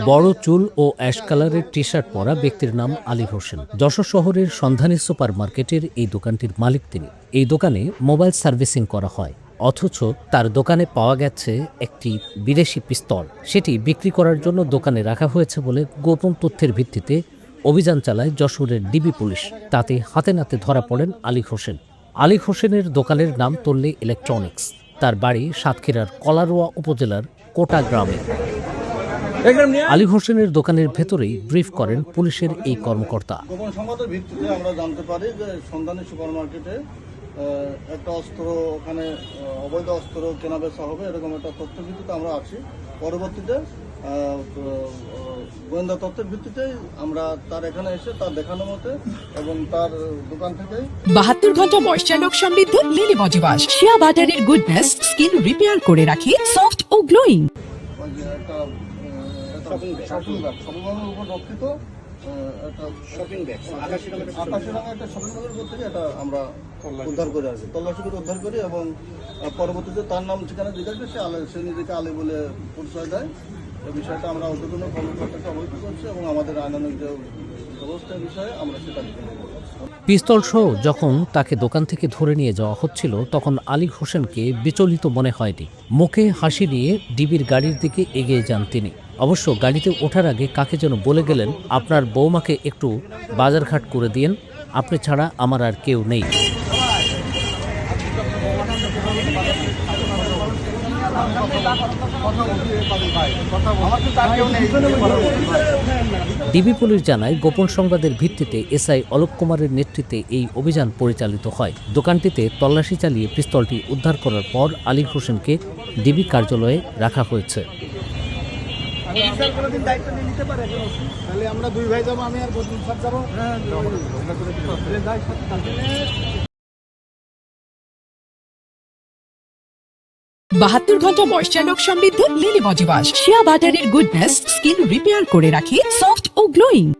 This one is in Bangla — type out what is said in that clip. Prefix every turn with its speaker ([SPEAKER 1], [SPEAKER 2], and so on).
[SPEAKER 1] বড় চুল ও অ্যাশ কালারের টি শার্ট পরা ব্যক্তির নাম আলী হোসেন। যশোর শহরের সন্ধানী সুপার মার্কেটের এই দোকানটির মালিক তিনি। এই দোকানে মোবাইল সার্ভিসিং করা হয়, অথচ তার দোকানে পাওয়া গেছে একটি বিদেশি পিস্তল। সেটি বিক্রি করার জন্য দোকানে রাখা হয়েছে বলে গোপন তথ্যের ভিত্তিতে অভিযান চালায় যশোরের ডিবি পুলিশ। তাতে হাতে নাতে ধরা পড়েন আলী হোসেন। আলী হোসেনের দোকানের নাম তল্লী ইলেকট্রনিক্স। তার বাড়ি সাতক্ষীরার কলারোয়া উপজেলার কোটা গ্রামে। আলী হোসেনের দোকানের ভেতরেই ব্রিফ করেন পুলিশের এই কর্মকর্তা।
[SPEAKER 2] গোপন সংবাদের ভিত্তিতে আমরা জানতে পারি যে সন্ধানী সুপার মার্কেটে একটা অস্ত্র, ওখানে অবৈধ অস্ত্র কেনাবেচা হবে, এরকম একটা তথ্যের ভিত্তিতে আমরা আছি। পরবর্তীতে গোয়েন্দা তথ্যের ভিত্তিতে আমরা তার এখানে এসে তার দেখানো মতে এবং তার দোকান থেকে
[SPEAKER 3] 72 ঘন্টা ময়েশ্চার লক সমৃদ্ধ লিলি বডি ওয়াশ, শিয়া বাটারের গুডনেস স্কিন রিপেয়ার করে রাখে সফট ও গ্লোয়িং।
[SPEAKER 2] একটা শপিং ব্যাগের উপর রক্ষিত একটা শপিং ব্যাগ, আকাশি রঙের একটা শপিং ব্যাগের উপর থেকে এটা আমরা উদ্ধার করে আসি, তল্লাশি করে উদ্ধার করি এবং পরবর্তীতে তার নাম ঠিকানা জিজ্ঞাসা করে সে নিজেকে আলী বলে পরিচয় দেয়। এই বিষয়টা আমরা ঊর্ধ্বতন কর্মকর্তাকে অবহিত করছি এবং আমাদের আইনানুগ যে ব্যবস্থার বিষয়ে আমরা সেটা
[SPEAKER 1] পিস্তল সহ যখন তাকে দোকান থেকে ধরে নিয়ে যাওয়া হচ্ছিল তখন আলী হোসেনকে বিচলিত মনে হয়নি। মুখে হাসি নিয়ে ডিবির গাড়ির দিকে এগিয়ে যান তিনি। অবশ্য গাড়িতে ওঠার আগে কাকে যেন বলে গেলেন, আপনার বৌমাকে একটু বাজারঘাট করে দিয়েন, আপনি ছাড়া আমার আর কেউ নেই। ডিবি পুলিশ জানায়, গোপন সংবাদের ভিত্তিতে এসআই অলোক কুমারের নেতৃত্বে এই অভিযান পরিচালিত হয়। দোকানটিতে তল্লাশি চালিয়ে পিস্তলটি উদ্ধার করার পর আলী হোসেনকে ডিবি কার্যালয়ে রাখা হয়েছে।
[SPEAKER 2] আমরা 2 ভাই যাবো, আমি আর যাবো।
[SPEAKER 3] 72 ঘন্টা ময়েশ্চার লক সমৃদ্ধ লিলি বডি ওয়াশ, শিয়া বাটারের গুডনেস স্কিন রিপেয়ার করে রাখে সফট ও গ্লোয়িং।